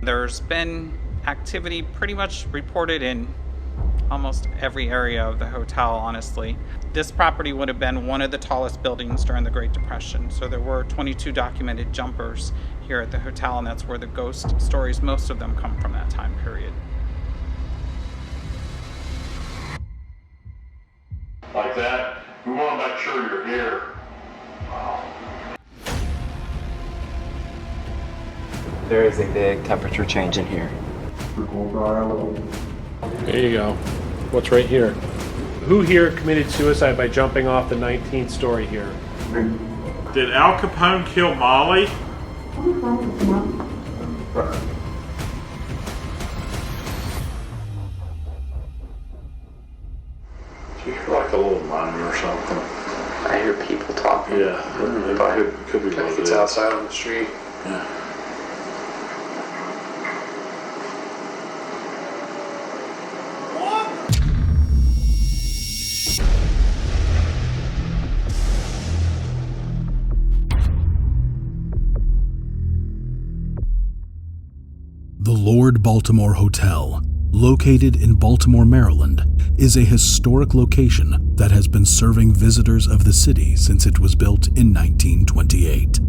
There's been activity pretty much reported in almost every area of the hotel, honestly. This property would have been one of the tallest buildings during the Great Depression. So there were 22 documented jumpers here at the hotel, and that's where the ghost stories, most of them come from that time period. Like that, we want to make sure you're here. There is a big temperature change in here. There you go. What's right here? Who here committed suicide by jumping off the 19th story here? Did Al Capone kill Molly? Do you hear like a little moaning or something? I hear people talking. Yeah, it could be what it It's is. outside on the street. Yeah. The Lord Baltimore Hotel, located in Baltimore, Maryland, is a historic location that has been serving visitors of the city since it was built in 1928.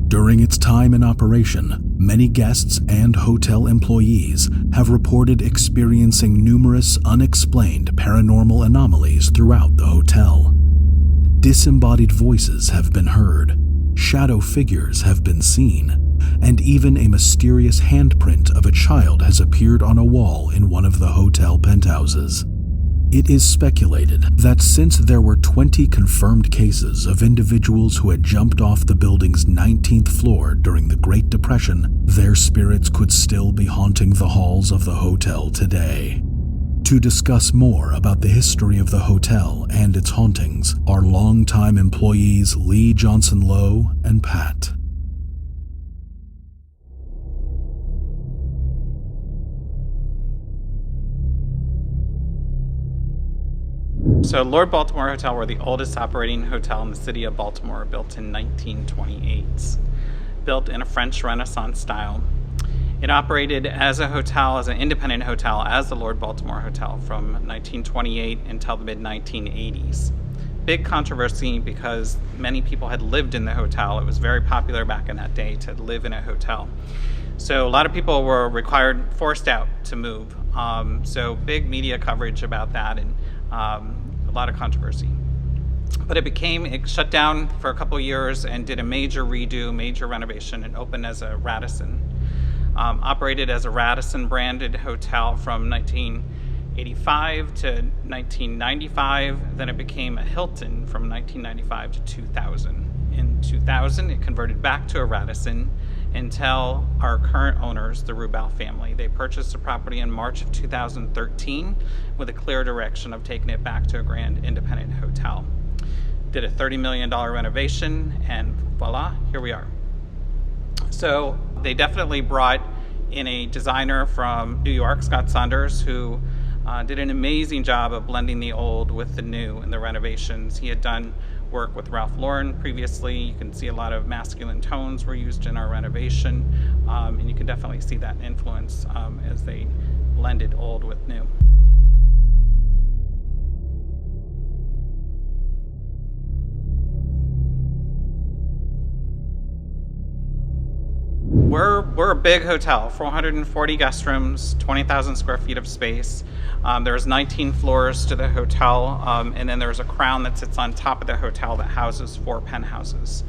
During its time in operation, many guests and hotel employees have reported experiencing numerous unexplained paranormal anomalies throughout the hotel. Disembodied voices have been heard, shadow figures have been seen, and even a mysterious handprint of a child has appeared on a wall in one of the hotel penthouses. It is speculated that since there were 20 confirmed cases of individuals who had jumped off the building's 19th floor during the Great Depression, their spirits could still be haunting the halls of the hotel today. To discuss more about the history of the hotel and its hauntings are longtime employees Lee Johnson Lowe and Pat. So Lord Baltimore Hotel, we're the oldest operating hotel in the city of Baltimore, built in 1928. Built in a French Renaissance style. It operated as a hotel, as an independent hotel, as the Lord Baltimore Hotel from 1928 until the mid-1980s. Big controversy because many people had lived in the hotel. It was very popular back in that day to live in a hotel. So a lot of people were forced out to move. So big media coverage about that, and a lot of controversy. But it shut down for a couple years and did a major redo, major renovation, and opened as a Radisson. Operated as a Radisson branded hotel from 1985 to 1995. Then it became a Hilton from 1995 to 2000. In 2000, it converted back to a Radisson until our current owners, the Rubal family. They purchased the property in March of 2013 with a clear direction of taking it back to a grand independent hotel. Did a $30 million renovation, and voila, here we are. So they definitely brought in a designer from New York, Scott Saunders, who did an amazing job of blending the old with the new in the renovations. He had done work with Ralph Lauren previously. You can see a lot of masculine tones were used in our renovation, and you can definitely see that influence as they blended old with new. We're a big hotel, 440 guest rooms, 20,000 square feet of space. There's 19 floors to the hotel, and then there's a crown that sits on top of the hotel that houses 4 penthouses.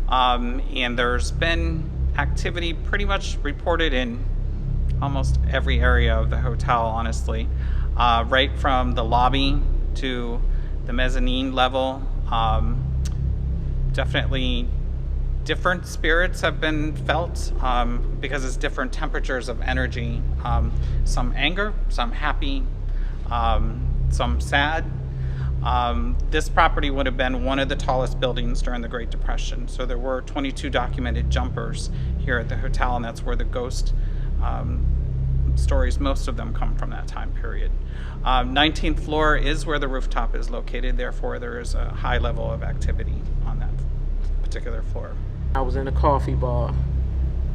And there's been activity pretty much reported in almost every area of the hotel, honestly. Right from the lobby to the mezzanine level. Definitely different spirits have been felt because it's different temperatures of energy. Some anger, some happy, some sad. This property would have been one of the tallest buildings during the Great Depression. So there were 22 documented jumpers here at the hotel, and that's where the ghost stories, most of them come from that time period. 19th floor is where the rooftop is located, therefore there is a high level of activity on that particular floor. I was in a coffee bar,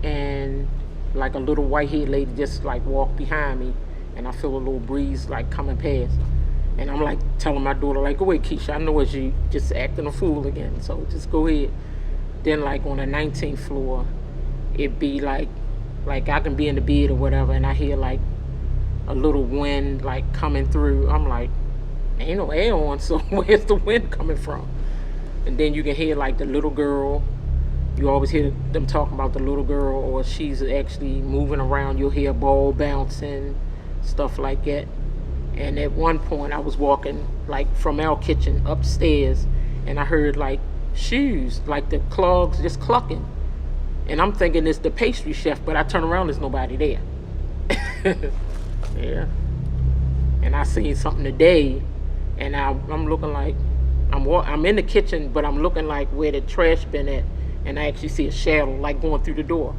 and like a little white-haired lady just like walked behind me, and I feel a little breeze like coming past. And I'm like telling my daughter, like, go ahead, Keisha, I know it's you just acting a fool again, so just go ahead. Then like on the 19th floor, it'd be like I can be in the bed or whatever, and I hear like a little wind like coming through. I'm like, ain't no air on, so where's the wind coming from? And then you can hear like the little girl. You always hear them talking about the little girl, or she's actually moving around. You'll hear a ball bouncing, stuff like that. And at one point I was walking like from our kitchen upstairs, and I heard like shoes, like the clogs just clucking. And I'm thinking it's the pastry chef, but I turn around, there's nobody there. Yeah. And I seen something today, and I'm looking like, I'm in the kitchen, but I'm looking like where the trash bin at, and I actually see a shadow like going through the door.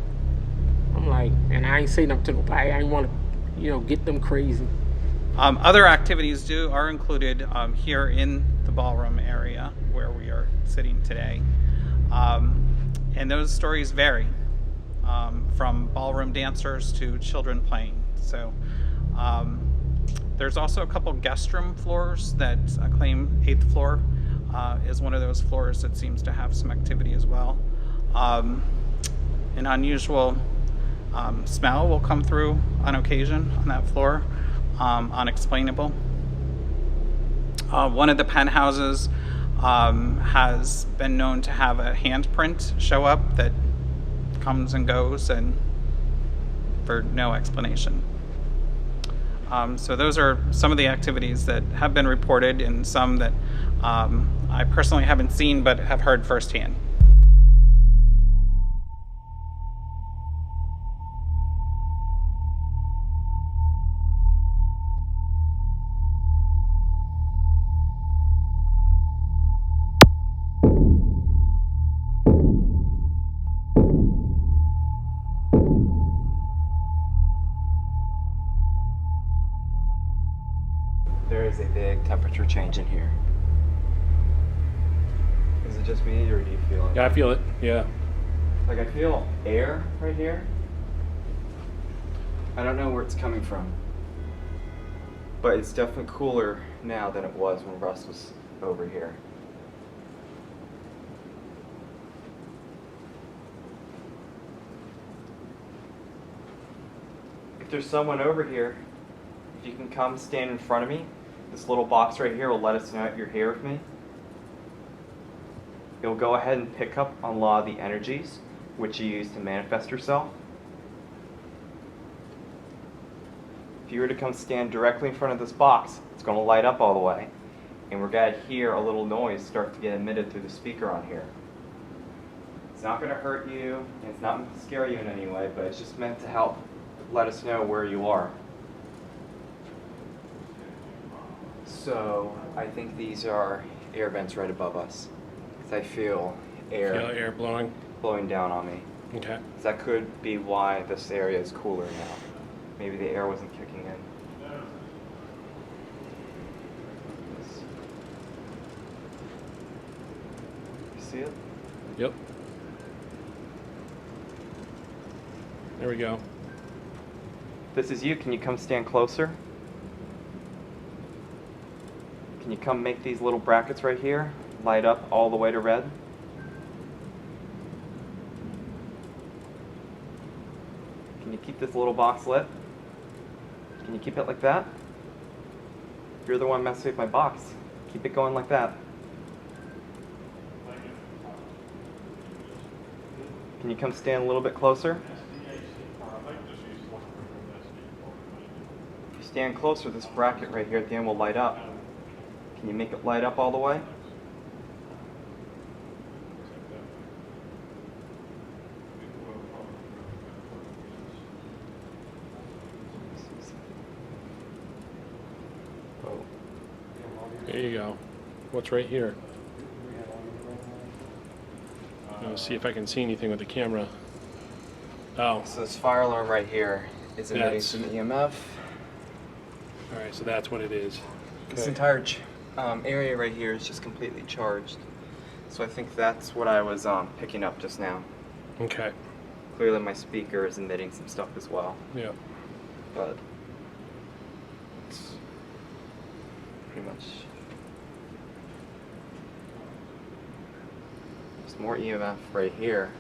I'm like, and I ain't saying nothing to nobody. I ain't want to, get them crazy. Other activities are included here in the ballroom area where we are sitting today. And those stories vary from ballroom dancers to children playing. So there's also a couple guest room floors that claim 8th floor is one of those floors that seems to have some activity as well. An unusual smell will come through on occasion on that floor, unexplainable. One of the penthouses has been known to have a handprint show up that comes and goes and for no explanation. So those are some of the activities that have been reported, and some that I personally haven't seen but have heard firsthand. There is a big temperature change in here. Is it just me, or do you feel it? Yeah, I feel it. Yeah. Like, I feel air right here. I don't know where it's coming from, but it's definitely cooler now than it was when Russ was over here. If there's someone over here, if you can come stand in front of me, this little box right here will let us know if you're here with me. It'll go ahead and pick up on a lot of the energies which you use to manifest yourself. If you were to come stand directly in front of this box, it's going to light up all the way, and we're going to hear a little noise start to get emitted through the speaker on here. It's not going to hurt you, and it's not meant to scare you in any way, but it's just meant to help let us know where you are. So I think these are air vents right above us, because I feel air blowing down on me. Okay. So that could be why this area is cooler now. Maybe the air wasn't kicking in. You see it? Yep. There we go. This is you. Can you come stand closer? Can you come make these little brackets right here light up all the way to red? Can you keep this little box lit? Can you keep it like that? You're the one messing with my box. Keep it going like that. Can you come stand a little bit closer? If you stand closer, this bracket right here at the end will light up. Can you make it light up all the way? There you go. What's right here? Let's see if I can see anything with the camera. Oh. So this fire alarm right here is emitting some EMF. All right, so that's what it is. This Okay. entire area right here is just completely charged. So I think that's what I was picking up just now. Okay. Clearly my speaker is emitting some stuff as well, Yeah. but it's pretty much. There's more EMF right here.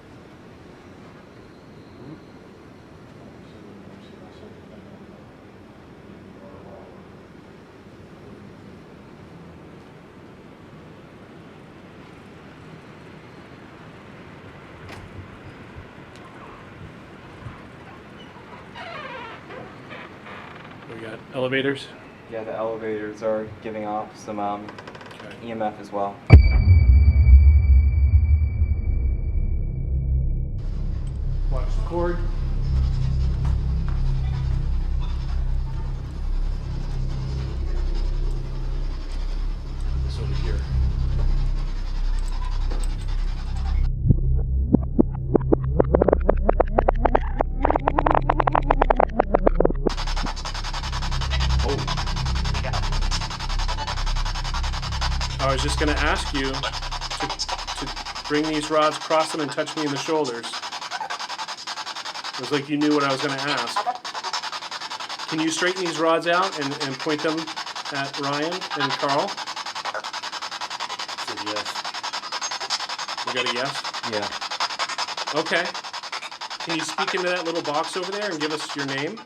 We got elevators. Yeah, the elevators are giving off some Okay. EMF as well. Watch the cord. This over here. I was just going to ask you to bring these rods, cross them, and touch me in the shoulders. It was like you knew what I was going to ask. Can you straighten these rods out and point them at Ryan and Carl? Said yes. You got a yes? Yeah. Okay. Can you speak into that little box over there and give us your name?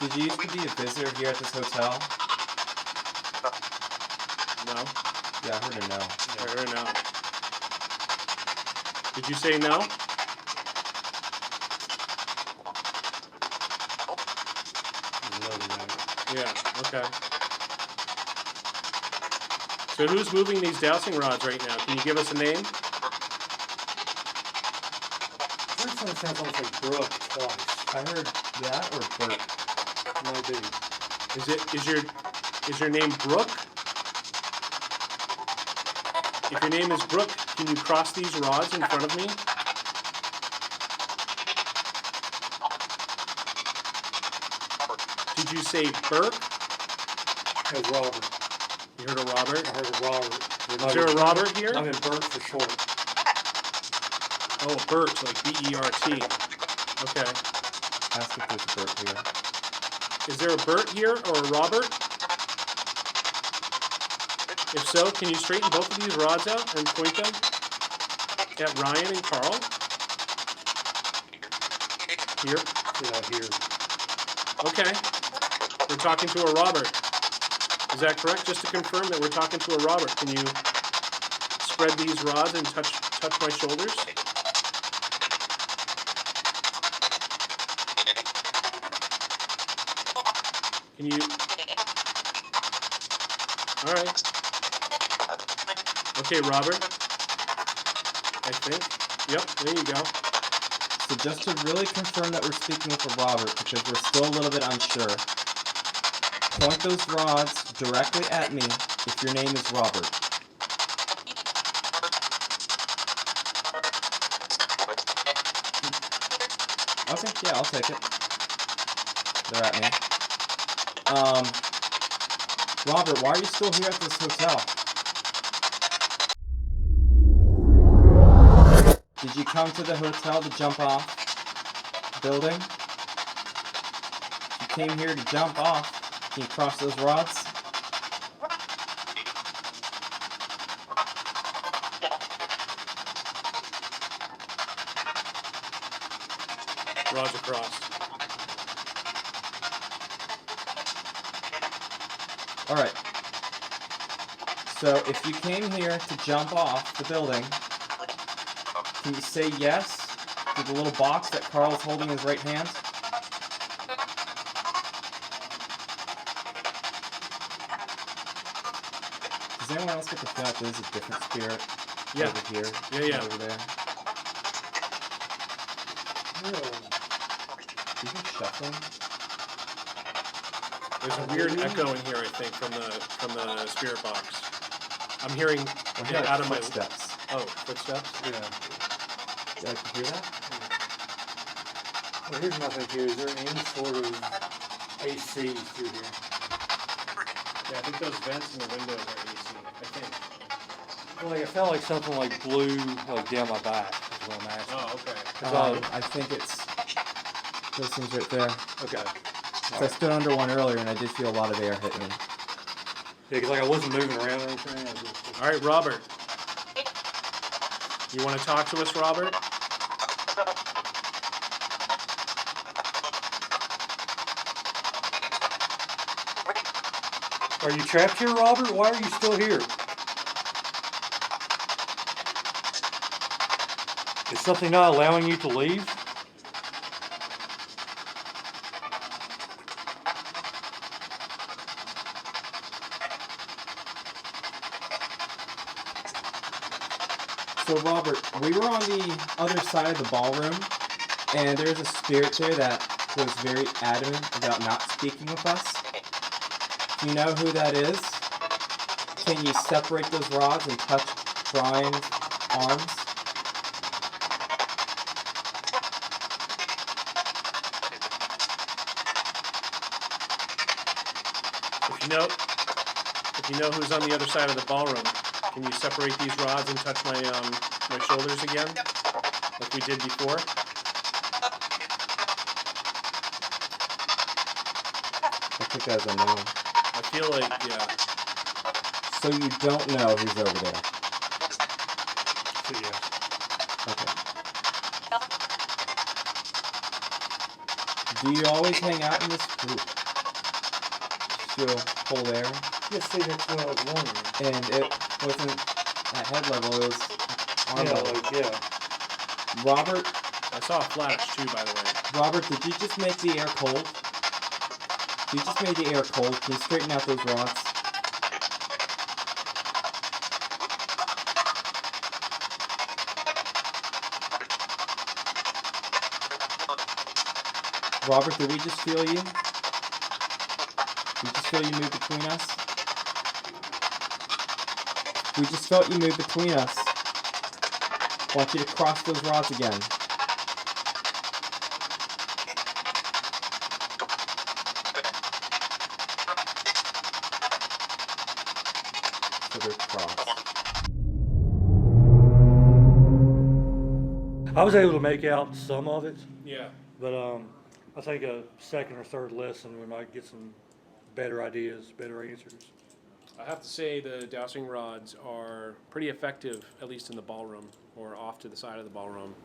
Did you used to be a visitor here at this hotel? No. Yeah, I heard a no. I heard no. Did you say no? Yeah, okay. So who's moving these dowsing rods right now? Can you give us a name? That sounds almost like Brooke twice. I heard that or Bert. Might be. Is your name Brooke? If your name is Brooke, can you cross these rods in front of me? Did you say Burke? As Robert. You heard a Robert? I heard a Robert. Is there a Robert here? I mean Bert for short. Oh, Bert, like B-E-R-T. Okay. Ask if there's a Bert here. Is there a Bert here or a Robert? If so, can you straighten both of these rods out and point them at Ryan and Carl? Here? Yeah, here. Okay. We're talking to a Robert. Is that correct? Just to confirm that we're talking to a Robert. Can you spread these rods and touch my shoulders? Can you? All right. Okay, Robert. I think. Yep, there you go. So just to really confirm that we're speaking with a Robert, because we're still a little bit unsure, point those rods directly at me if your name is Robert. Okay, yeah, I'll take it. They're at me. Robert, why are you still here at this hotel? Did you come to the hotel to jump off the building? You came here to jump off. Can you cross those rods? Rods across. Alright. So if you came here to jump off the building, can you say yes to the little box that Carl's holding in his right hand? Does anyone else get the feeling that there's a different spirit Yeah. over here? Yeah. Over there? You hear shuffling? There's a weird echo in here, I think, from the spirit box. I'm hearing I it hear like out of my. footsteps. Oh, footsteps. Yeah. Yeah, can you hear that? Well, here's my thing here. Is there any sort of AC through here? Yeah, I think those vents in the windows are AC. I think. Like it felt like something like blew like down my back. Is what I'm asking. Oh, okay. 'Cause I think it's those things right there. okay. 'Cause I stood under one earlier and I did feel a lot of air hitting me. Yeah, because like I wasn't moving around or anything. I was just, All right, Robert. You want to talk to us, Robert? are you trapped here, Robert? Why are you still here? Is something not allowing you to leave? So Robert, we were on the other side of the ballroom, and there's a spirit there that was very adamant about not speaking with us. Do you know who that is? Can you separate those rods and touch Brian's arms? If you know who's on the other side of the ballroom, can you separate these rods and touch my my shoulders again, like we did before? I think that's a no. I feel like, yeah. So you don't know who's over there? So, yeah. Okay. Do you always hang out in this group? Feel cold air? Yes, see, that's what I was wondering. And it wasn't at head level, it was arm Yeah, level. like, yeah. Robert, I saw a flash too, by the way. Robert, did you just make the air cold? You just made the air cold. Can you straighten out those rods? Robert, did we just feel you? We just feel you move between us? We just felt you move between us. I want you to cross those rods again. So they're crossed. I was able to make out some of it, Yeah. but I think a second or third listen we might get some better ideas, better answers. I have to say the dowsing rods are pretty effective, at least in the ballroom or off to the side of the ballroom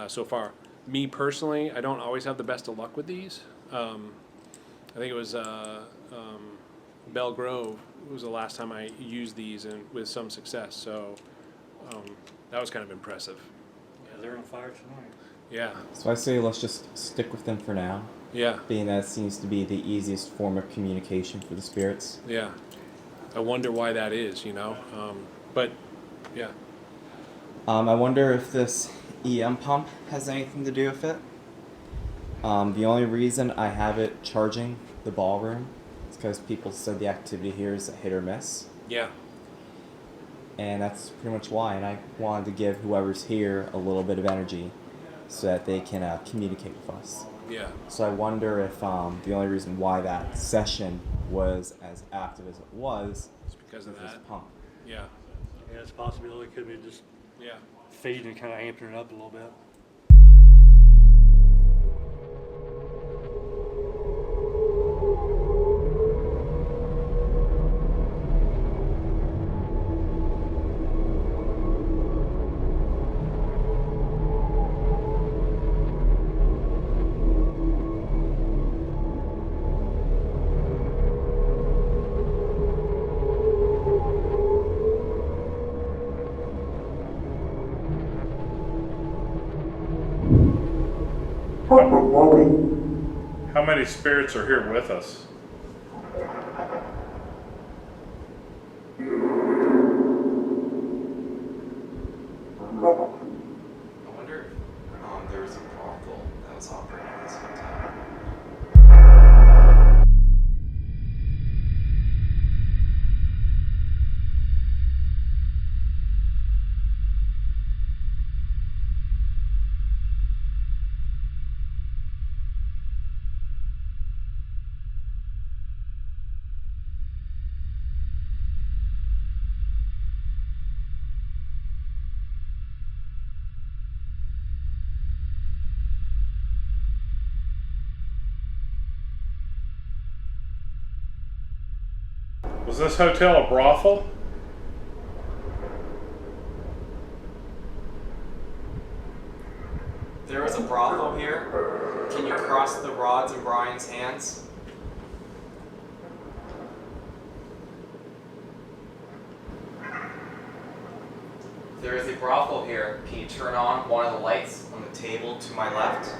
so far. Me personally, I don't always have the best of luck with these. I think it was Bell Grove was the last time I used these and with some success. So that was kind of impressive. Yeah, they're on fire tonight. Yeah, So I say let's just stick with them for now, yeah, being that it seems to be the easiest form of communication for the spirits. yeah. I wonder why that is, you know. But yeah, I wonder if this EM pump has anything to do with it. The only reason I have it charging the ballroom is because people said the activity here is a hit or miss. yeah, And that's pretty much why. And I wanted to give whoever's here a little bit of energy so that they can communicate with us. yeah. So I wonder if the only reason why that session was as active as it was It's because of this that. pump. Yeah, Yeah, it's a possibility. Could be just yeah. feeding and kind of amping it up a little bit. How many spirits are here with us? I wonder if there was a brothel that was operating in this hotel. Was this hotel a brothel? There is a brothel here. Can you cross the rods in Brian's hands? There is a brothel here. Can you turn on one of the lights on the table to my left?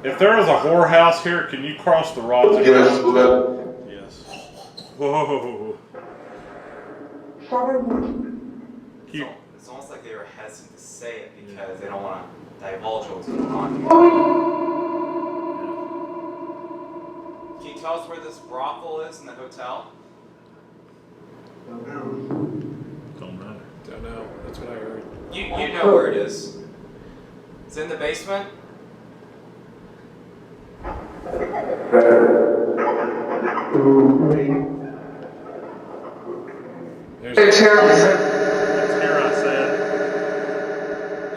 If there was a whorehouse here, can you cross the rods? Yes. Whoa. It's almost like they were hesitant to say it because they don't want to divulge what's going on here. Can you tell us where this brothel is in the hotel? Don't matter. Don't know. That's what I heard. You know where it is. It's in the basement. There's Here I said.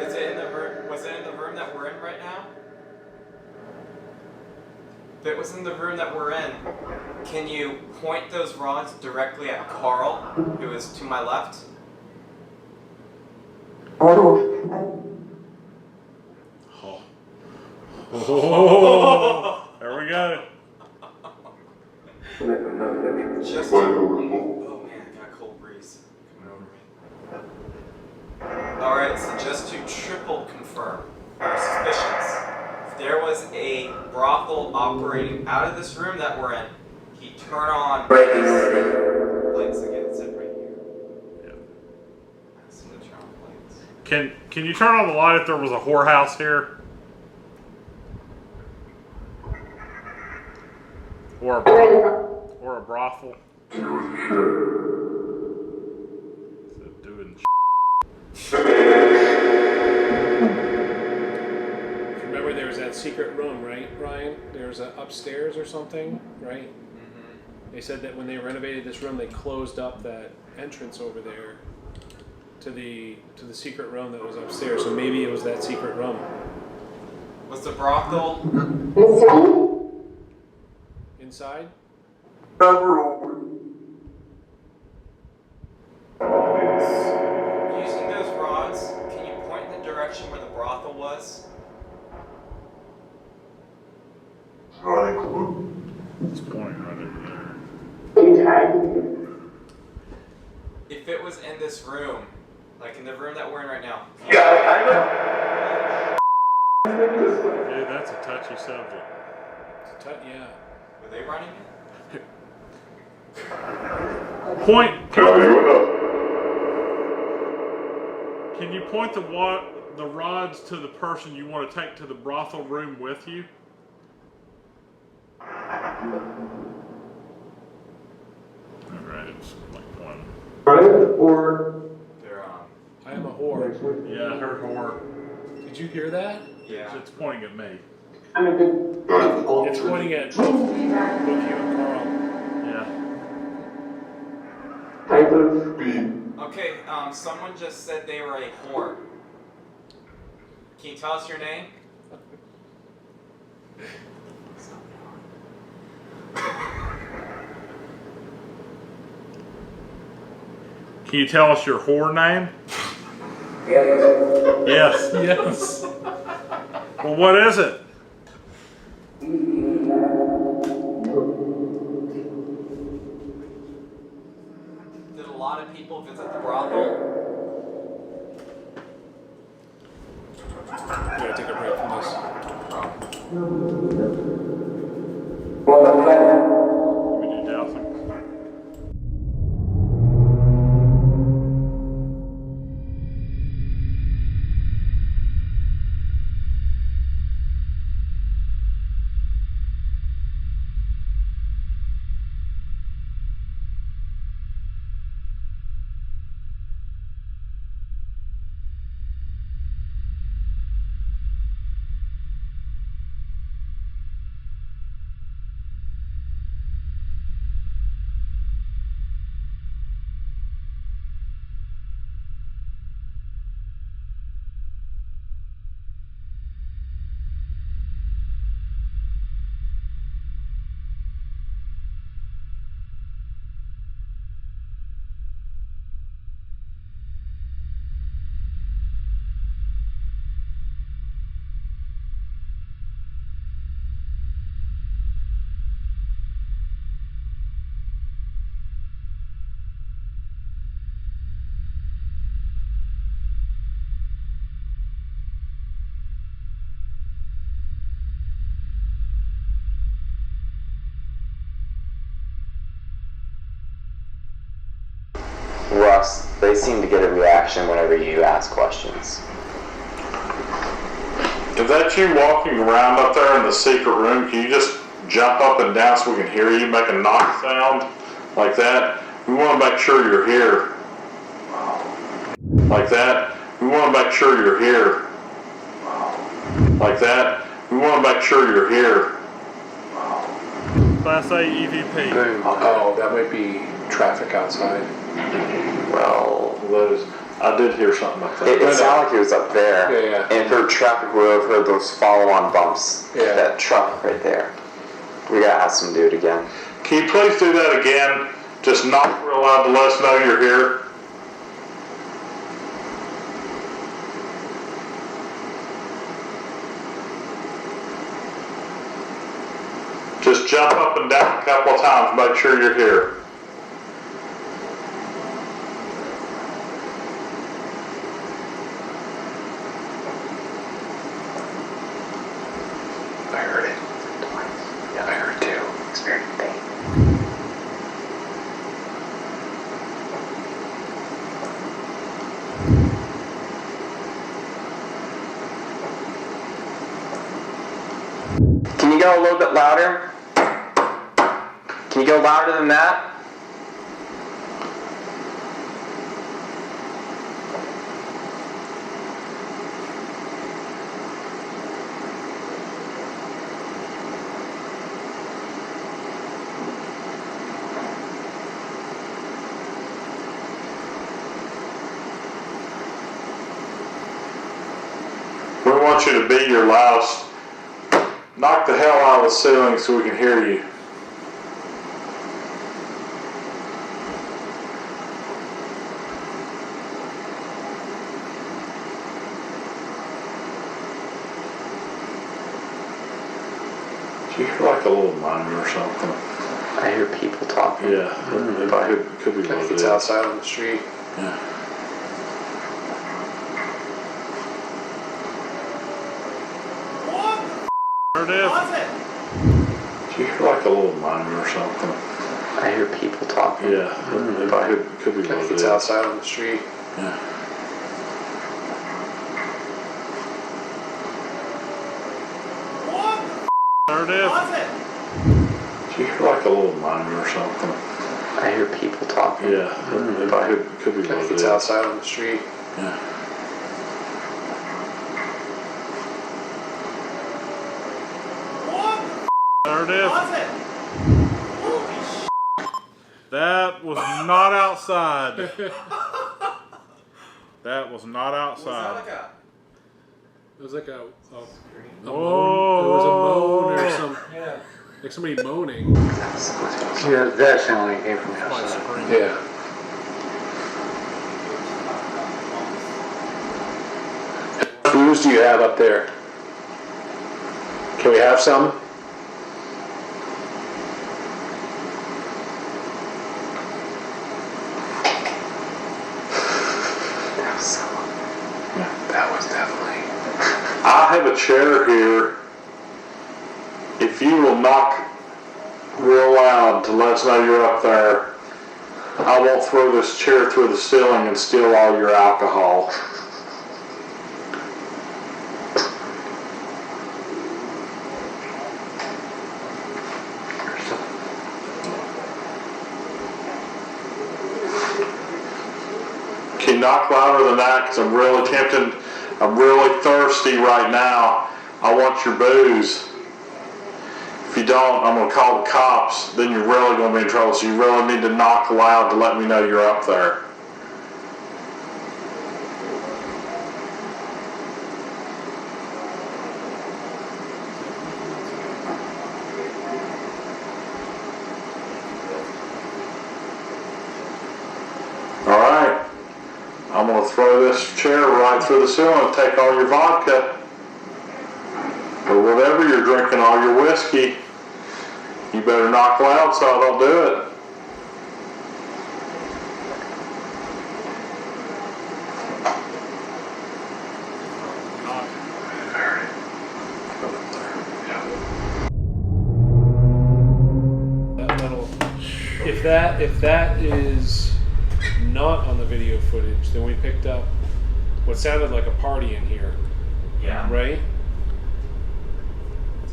Is it in the room? Was it in the room that we're in right now? If it was in the room that we're in, can you point those rods directly at Carl, who is to my left? Oh, there we go. Just to, oh man, I got a cold breeze coming over me. Alright, so just to triple confirm our suspicions, if there was a brothel operating out of this room that we're in, he turn on lights again. It said right here. Yeah. That's the turn on lights. Can you turn on the light if there was a whorehouse here? Or a brothel? Doing Remember there was that secret room, right, Ryan? There was a upstairs or something, right? Mm-hmm. They said that when they renovated this room, they closed up that entrance over there to the secret room that was upstairs. So maybe it was that secret room. Was the brothel Inside? using those rods? Can you point in the direction where the brothel was? It's pointing right over there. If it was in this room, like in the room that we're in right now. Dude, that's a touchy subject. Yeah. Were they running it? Point. Can you point the rods to the person you want to take to the brothel room with you? Alright, it's like one. They're I am a whore. Yeah, I heard whore. Did you hear that? yeah. It's pointing at me. It's pointing at both you and Carl. Yeah. Okay, someone just said they were a whore. Can you tell us your name? Can you tell us your whore name? Yes. Yes. Well, what is it? Did a lot of people visit the brothel? We gotta take a break from this. We do dowsing. seem to get a reaction whenever you ask questions. If that's you walking around up there in the secret room, can you just jump up and down so we can hear you make a knock sound like that? We want to make sure you're here. Like that. We want to make sure you're here. Like that. We want to make sure you're here. Class A EVP. Oh, that might be traffic outside. Well, I did hear something like that. it sounded like he was up there. Yeah. And heard traffic, we would have heard those follow-on bumps. Yeah. That truck right there. We gotta ask him to do it again. Can you please do that again? Just knock real loud to let us know you're here. Just jump up and down a couple of times, make sure you're here. I heard it. Yeah, I heard too. It's very faint. Can you go a little bit louder? Can you go louder than that? We want you to be your loudest. Knock the hell out of the ceiling so we can hear you. Do you hear like a little moan or something? I hear people talking. Yeah, it could be I what think it it's is. outside on the street. Yeah. Heard it. Do you hear like a little moan or something? I hear people talking. Yeah, it could be I what think it it's is. outside on the street. Yeah. Heard it. Do you hear like a little moan or something? I hear people talking. Yeah, it could be I what think it it's is. outside on the street. Yeah. Heard it. That was not outside. That was not outside. It was like a Whoa. moan. It was a moan or some, like somebody moaning. Yeah, that sounded like it came from outside. Yeah. What views do you have up there? Can we have some? That was definitely. I have a chair here. If you will knock real loud to let us know you're up there, I won't throw this chair through the ceiling and steal all your alcohol. Can you knock louder than that? Because I'm really tempted. I'm really thirsty right now. I want your booze. If you don't, I'm going to call the cops. Then you're really going to be in trouble. So you really need to knock loud to let me know you're up there. All right. I'm going to throw this chair right through the ceiling and take all your vodka. Or whatever you're drinking, all your whiskey. You better knock loud so I don't do it. If that is not on the video footage. Then we picked up what sounded like a party in here. Yeah. Right?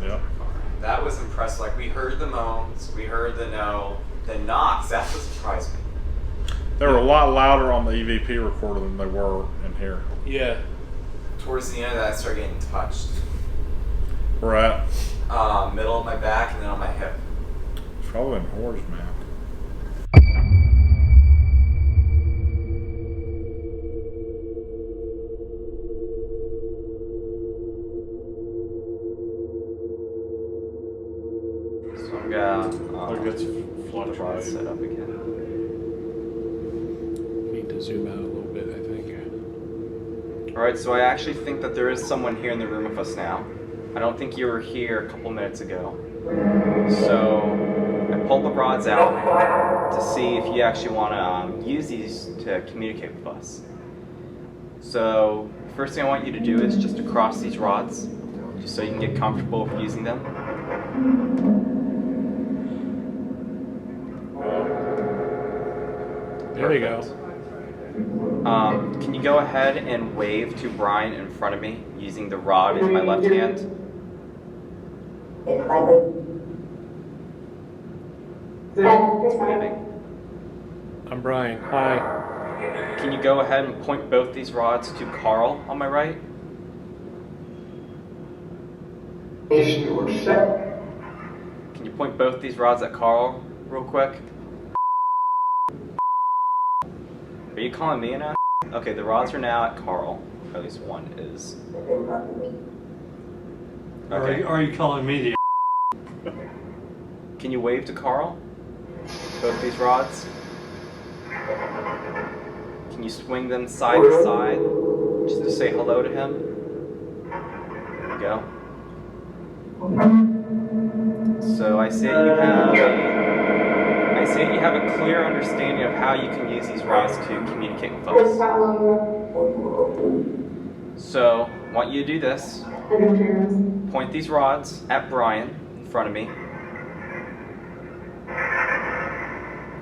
Yeah. That was impressive. Like, we heard the moans, we heard the knocks. That's what surprised me. They were a lot louder on the EVP recorder than they were in here. Yeah. Towards the end of that, I started getting touched. Where at? Middle of my back and then on my hip. It's probably in Horrors, man. So I'm gonna Look, it's fluctuating. try to set up again. Need to zoom out a little bit, I think. Alright, so I actually think that there is someone here in the room with us now. I don't think you were here a couple minutes ago. So I pulled the rods out to see if you actually want to use these to communicate with us. So first thing I want you to do is just to cross these rods, just so you can get comfortable with using them. There we go. Can you go ahead and wave to Brian in front of me using the rod in my left hand? It's waving. I'm Brian. Hi. Can you go ahead and point both these rods to Carl on my right? Can you point both these rods at Carl real quick? Are you calling me an ass? Okay, the rods are now at Carl. At least one is. Okay. Are you calling me the Can you wave to Carl? Both these rods? Can you swing them side to side? Just to say hello to him? There we go. So I see that you have a clear understanding of how you can use these rods to communicate with us. So I want you to do this. Point these rods at Brian in front of me.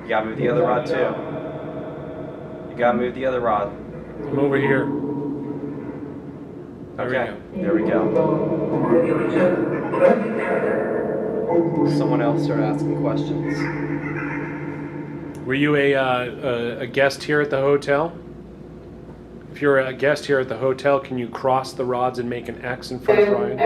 You gotta move the other rod too. You gotta move the other rod. I'm over here. Okay, there we go. Someone else started asking questions. Were you a guest here at the hotel? If you're a guest here at the hotel, can you cross the rods and make an X in front of Brian?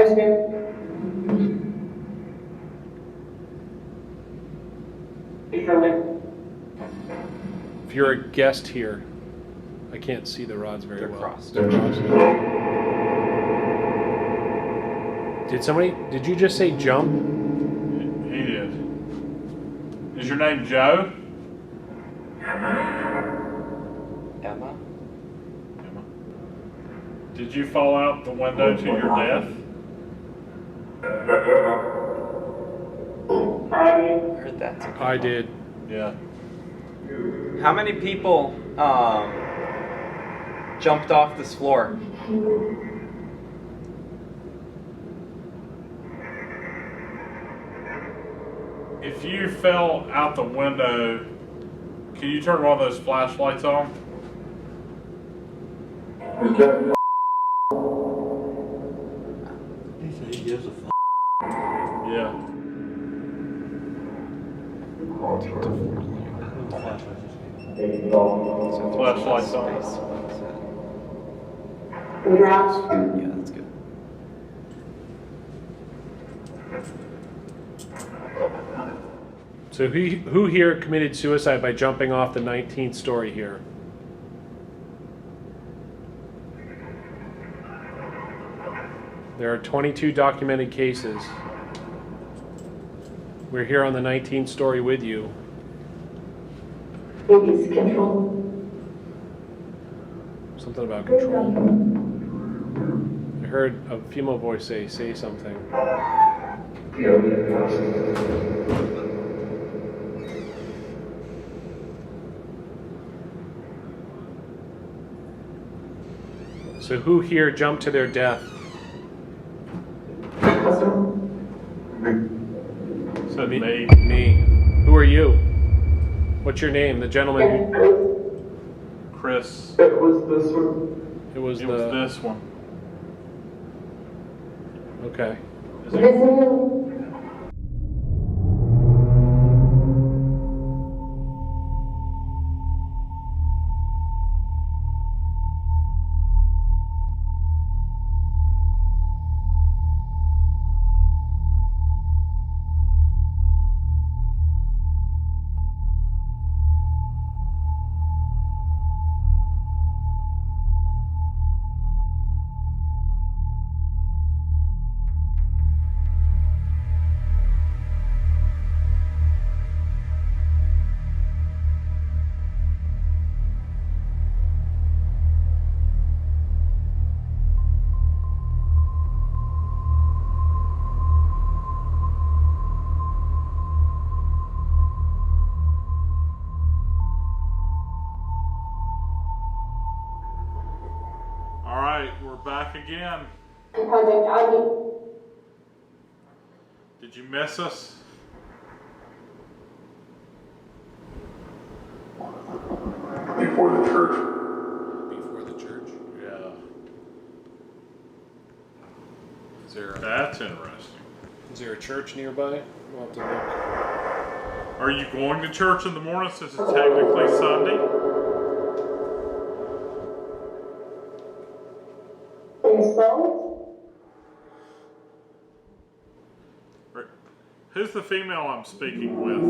If you're a guest here, I can't see the rods very well. Crossed. They're crossed. Did you just say jump? He did. Is your name Joe? Emma? Did you fall out the window to your death? I heard that too. I did. Yeah. How many people jumped off this floor? If you fell out the window, can you turn one of those flashlights on? He said he gives a fuck. Yeah. Flashlights on. Yeah, that's good. So who here committed suicide by jumping off the 19th story here? There are 22 documented cases. We're here on the 19th story with you. Something about control. I heard a female voice say something. So who here jumped to their death? Said me. Me. Who are you? What's your name? The gentleman who... Chris? It was this one. It was It was this one. Okay. Is it? All right, we're back again. Project Argos. Did you miss us? Before the church. Before the church. Yeah. Is there That's interesting. a church nearby? We'll have to look. Are you going to church in the morning since it's technically Sunday? Or- Who's the female I'm speaking with?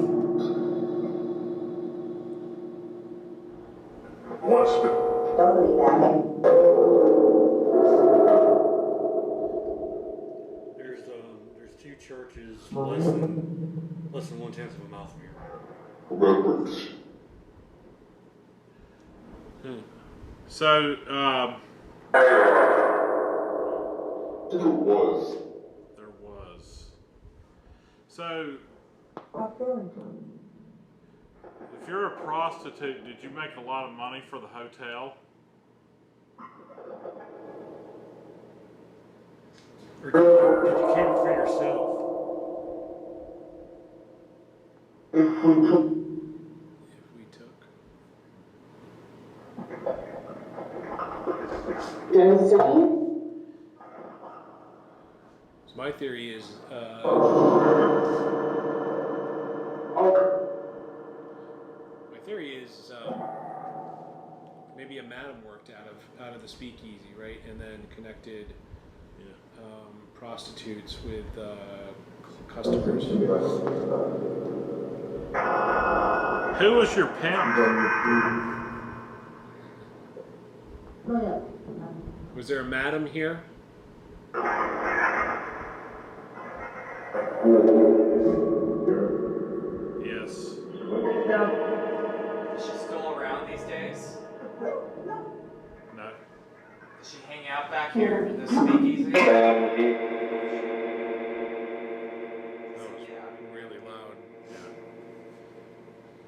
There's two churches less than 1/10 of a mile from here. So, there was. So, if you're a prostitute, did you make a lot of money for the hotel? Or did you came for yourself? If we took. So my theory is, maybe a madam worked out of the speakeasy, right, and then connected prostitutes with customers. Who was your pimp? Was there a madam here? Yes. Is she still around these days? No. Does she hang out back here in this speakeasy?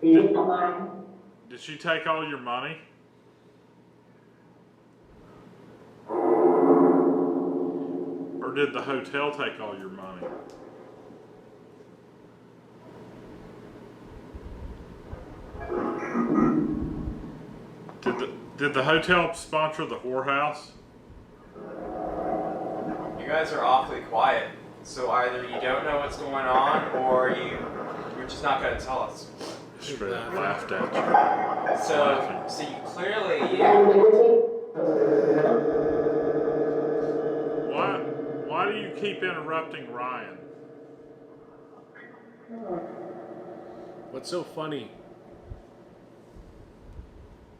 Really loud. Did she take all your money? Or did the hotel take all your money? Did the hotel sponsor the whorehouse? You guys are awfully quiet. So either you don't know what's going on, or you're just not going to tell us. Straight up laughed at you. So you clearly Why do you keep interrupting Ryan? What's so funny?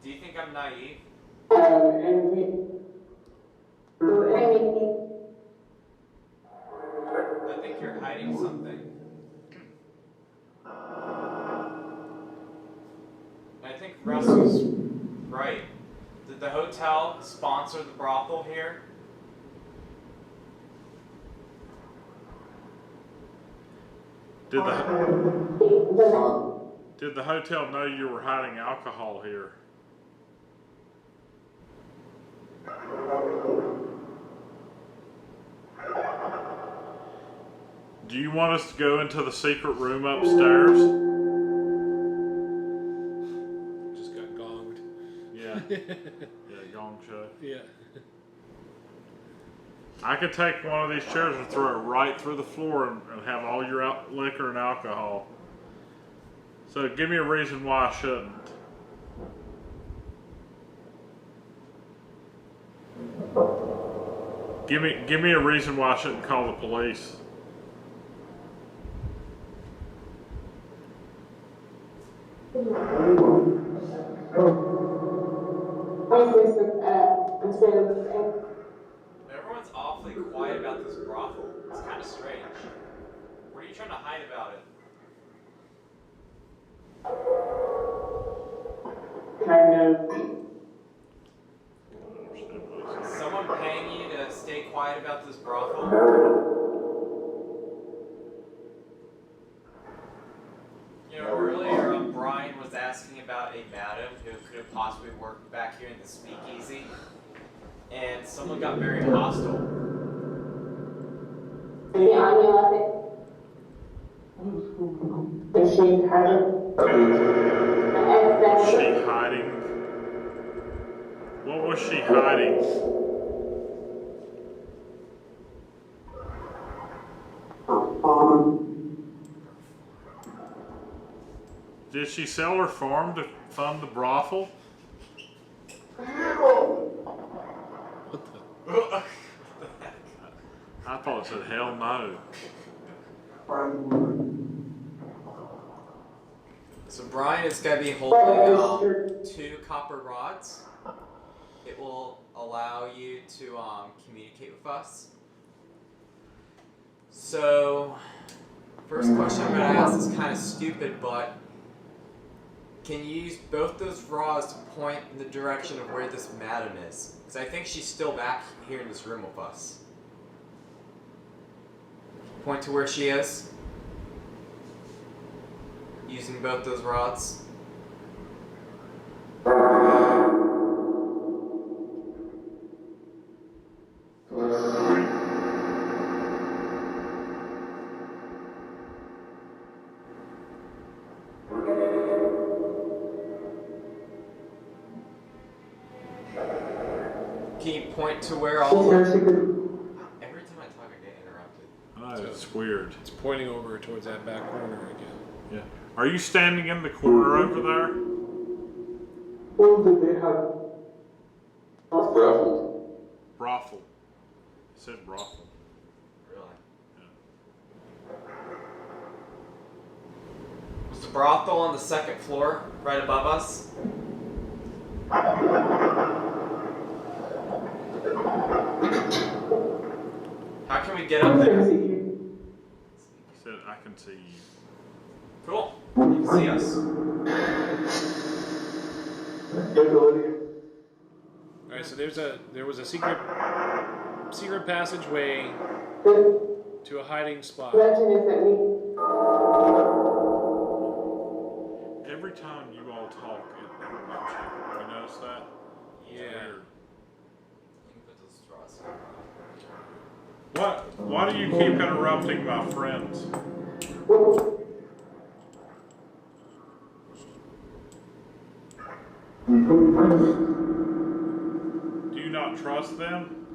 Do you think I'm naive? I think you're hiding something. I think Russ was right. Did the hotel sponsor the brothel here? Did the hotel know you were hiding alcohol here? Do you want us to go into the secret room upstairs? Just got gonged. Yeah. Gong Show. Yeah. I could take one of these chairs and throw it right through the floor and have all your liquor and alcohol. So give me a reason why I shouldn't. Give me a reason why I shouldn't call the police. Everyone's awfully quiet about this brothel. It's kind of strange. What are you trying to hide about it? Is someone paying you to stay quiet about this brothel? You know, earlier Brian was asking about a madam who could have possibly worked back here in the speakeasy, and someone got very hostile. Is she hiding? Was she hiding? What was she hiding? Did she sell her farm to fund the brothel? I thought it said hell no. So Brian is going to be holding 2 copper rods. It will allow you to communicate with us. So, first question I'm going to ask is kind of stupid, but can you use both those rods to point in the direction of where this madam is? Because I think she's still back here in this room with us. Point to where she is. Using both those rods. Can you point to where all the... Every time I talk, I get interrupted. Oh, it's weird. It's pointing over towards that back corner again. Yeah. Are you standing in the corner over there? Who did they have? Brothel. It said brothel. Really? Yeah. Was the brothel on the 2nd floor, right above us? How can we get up there? It said I can see you. Cool. You can see us. Alright, so there was a secret passageway to a hiding spot. Every time you all talk, it interrupts you. You notice that? Yeah. You can put those straws. Why do you keep interrupting my friends? Do you not trust them?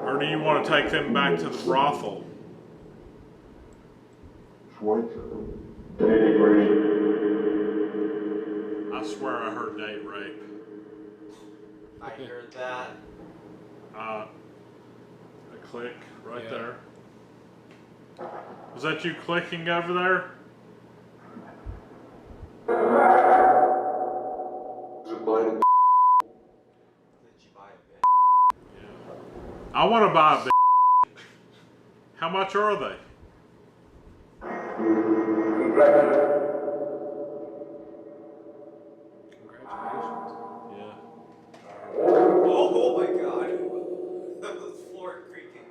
Or do you want to take them back to the brothel? I swear I heard date rape. I heard that. A click right Yeah. there. Was that you clicking over there? Did you buy a bit? Yeah. I want to buy a bit. How much are they? Congratulations. Yeah. Oh my god. That was floor creaking.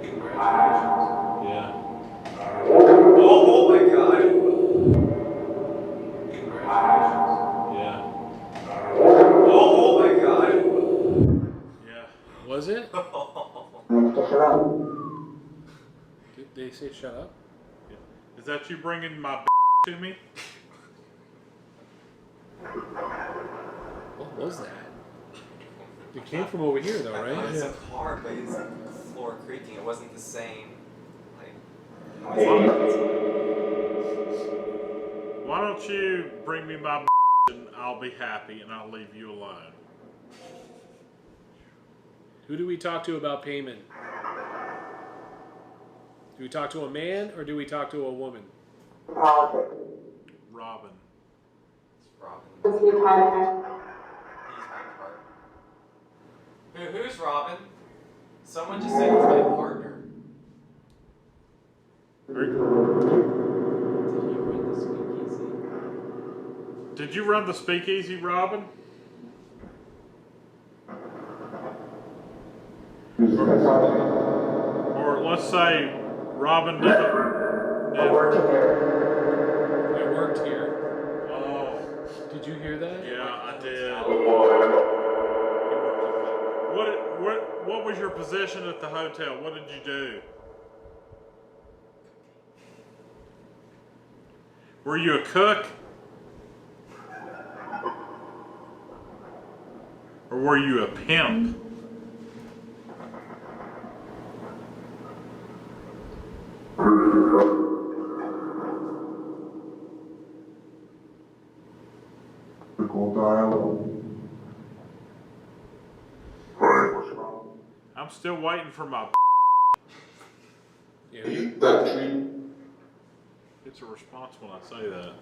Congratulations. Yeah. Oh my god. Congratulations. Yeah. Oh my god. Yeah. Was it? say shut up? Is that you bringing my to me? What was that? It came from over here, though, right? It's a car, but it's the floor creaking. It wasn't the same. Like, Why don't you bring me my and I'll be happy and I'll leave you alone. Who do we talk to about payment? Do we talk to a man or do we talk to a woman? Robin. It's Robin. He's my partner. Who's Robin? Someone just said he's my partner. Did you run the speakeasy, Robin? Or let's say Robin doesn't. I work here. I worked here. Oh, Did you hear that? yeah, I did. What was your position at the hotel? What did you do? Were you a cook? Or were you a pimp? I'm still waiting for my. Yeah. It's a response when I say that.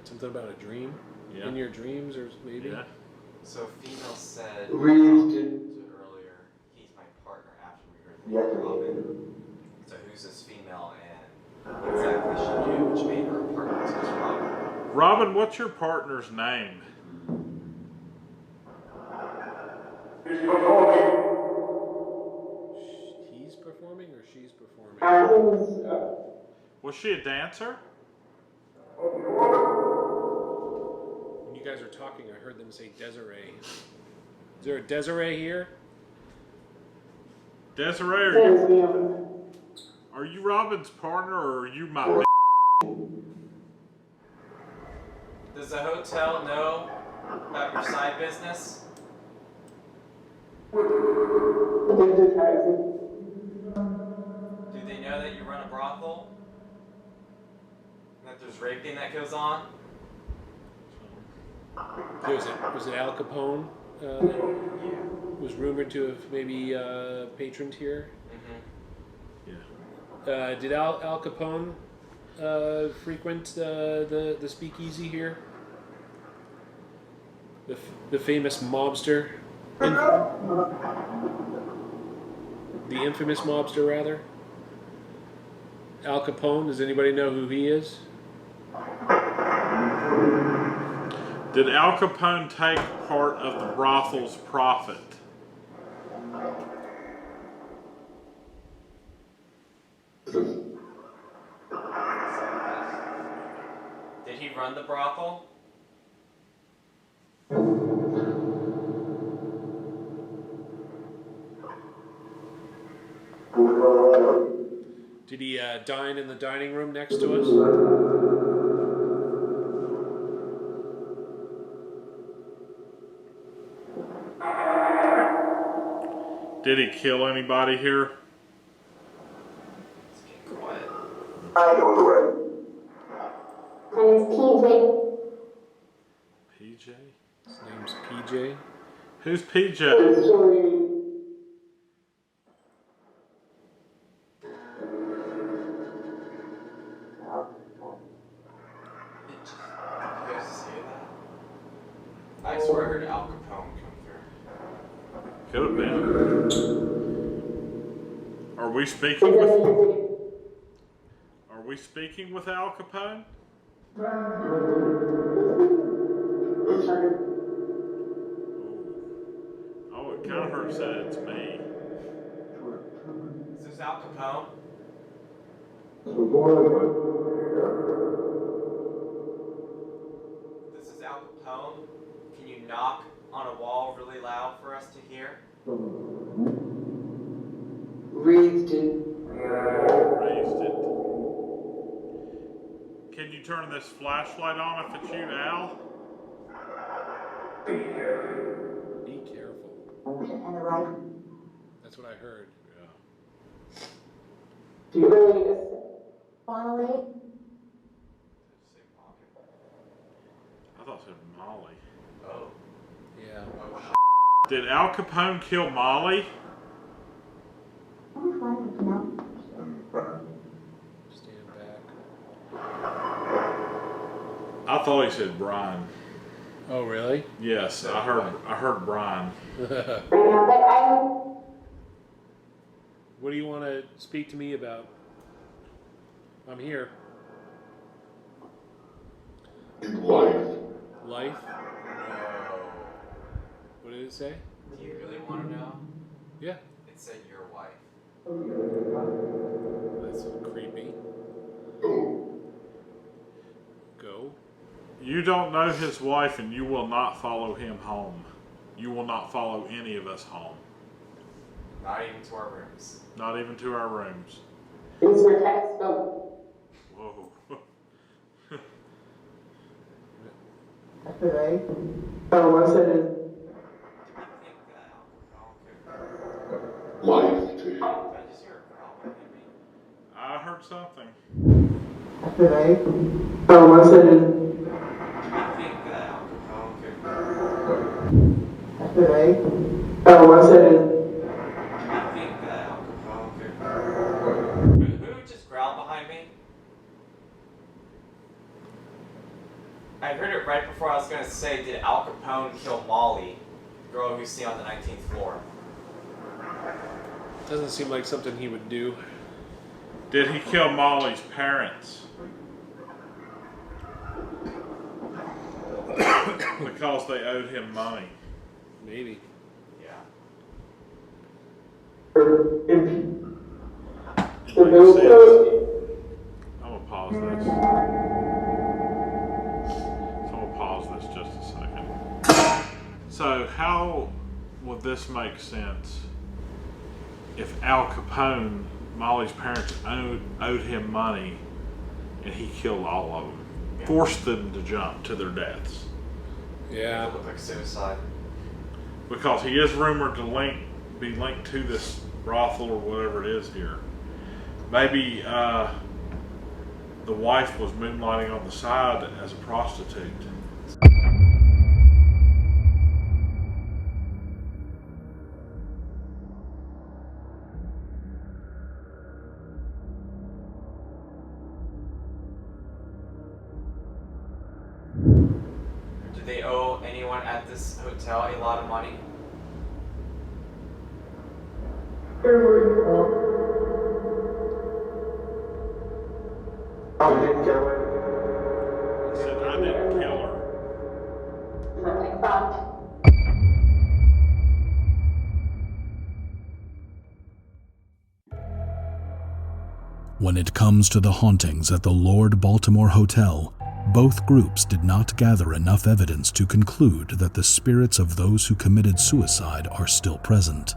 Something about a dream? Yeah. In your dreams, or maybe? Yeah. So female said earlier, he's my partner after we heard the name Robin. So who's this female and what exactly she do, which made her a partner to this Robin? Robin, what's your partner's name? He's performing or she's performing? Was she a dancer? When you guys are talking, I heard them say Desiree. Is there a Desiree here? Desiree, are you Robin's partner or are you my? Does the hotel know about your side business? Do they know that you run a brothel? And that there's raping that goes on? Was it Al Capone? Was rumored to have maybe patroned here. Yeah. Did Al Capone frequent the speakeasy here? The famous mobster, the infamous mobster, rather. Al Capone. Does anybody know who he is? Did Al Capone take part of the brothel's profit? Did he run the brothel? Did he dine in the dining room next to us? Did he kill anybody here? Let's get quiet. I know the way. My name's PJ? His name's PJ. Who's PJ? PJ. You guys see that? I swear I heard Al Capone come through. Could have been. Are we speaking with? Are we speaking with Al Capone? Oh, it kind of hurts that it's me. Is this Al Capone? This is Al Capone. Can you knock on a wall really loud for us to hear? Raised it. Raised Can you turn this flashlight on if it's you, Al? Be careful. Be careful. That's what I heard. Yeah. Do you really just want to leave? I thought it said Molly. Oh. Yeah. Did Al Capone kill Molly? Stand back. I thought he said Brian. Oh, really? Yes, I heard Brian. What do you want to speak to me about? I'm here. Life. Life? What did it say? Do you really want to know? Yeah. It said your wife. That's creepy. Go. You don't know his wife, and you will not follow him home. You will not follow any of us home. Not even to our rooms. Not even to our rooms. These were textbook. Whoa. Today. Oh, what's it? Life to him. I just hear a growl behind me. I heard something. Today. Oh, what's it? Do you think that Al Capone could... Today. Oh, what's it? Do you think that Al Capone could... Who just growled behind me? I heard it right before I was going to say, did Al Capone kill Molly, the girl who's seen on the 19th floor? Doesn't seem like something he would do. Did he kill Molly's parents? Because they owed him money. Maybe. Yeah. It makes sense. I'm gonna pause this. So I'm gonna pause this just a second. So how would this make sense if Al Capone, Molly's parents, owed him money and he killed all of them? Yeah. Forced them to jump to their deaths. Yeah. It looked like suicide. Because he is rumored to be linked to this brothel or whatever it is here. Maybe the wife was moonlighting on the side as a prostitute. Did they owe anyone at this hotel a lot of money? He said, I didn't kill her. When it comes to the hauntings at the Lord Baltimore Hotel, both groups did not gather enough evidence to conclude that the spirits of those who committed suicide are still present.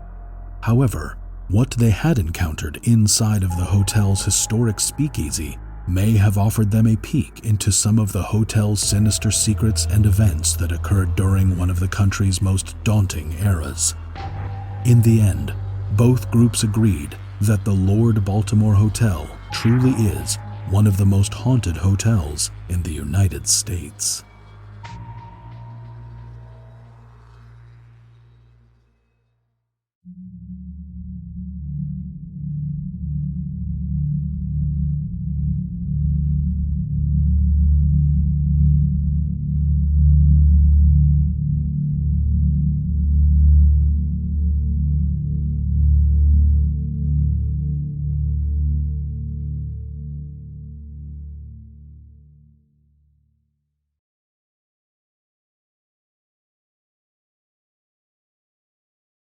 However, what they had encountered inside of the hotel's historic speakeasy may have offered them a peek into some of the hotel's sinister secrets and events that occurred during one of the country's most daunting eras. In the end, both groups agreed that the Lord Baltimore Hotel truly is one of the most haunted hotels in the United States.